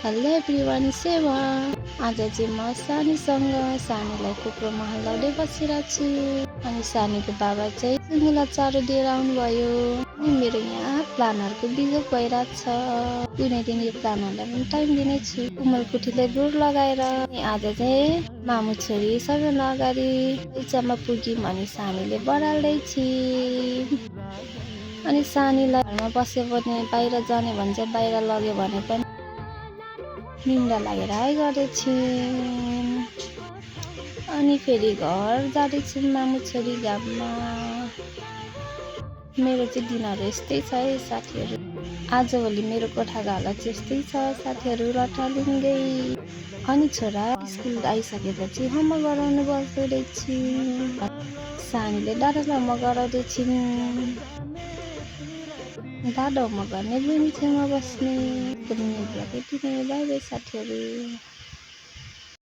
Hello everyone, सेवा। आज चाहिँ म सानीलाई कुकुरमा हल्लाउँदै बसिरहेको छु। अनि सानीको बाबा चाहिँ सुँगुरलाई चारो दिएर आउनुभयो। अनि मेरो यहाँ प्लान्टहरूको बिजोग भइरहेको छ। कुनै दिन यो प्लान्टहरूलाई पनि टाइम दिनेछु। कुमलकुठीले गुड लगाएर आज चाहिँ मामु छोरी सबैभन्दा अगाडि बगैँचामा पुग्यौँ अनि सानीले बढाल्दैछ। अनि सानीलाई घरमा बस्यो भने बाहिर जाने भन्छ, बाहिर लग्यो भने पनि निन्दा लागेर गर्दैछिन्। अनि फेरि घर जाँदैछौँ मामु छोरी घाममा। मेरो चाहिँ दिनहरू यस्तै छ है साथीहरू। आजभोलि मेरो कोठाको हालत चाहिँ यस्तै छ साथीहरू, लटालिङ्गै। अनि छोरा स्कुल आइसकेपछि होमवर्क गराउनु बस्दैछन्। सानीले दादालाई होमवर्क गराउँदैछिन्। दादा होमवर्क गर्ने बहिनी छेउमा बस्ने। बाई बाई साथीहरू।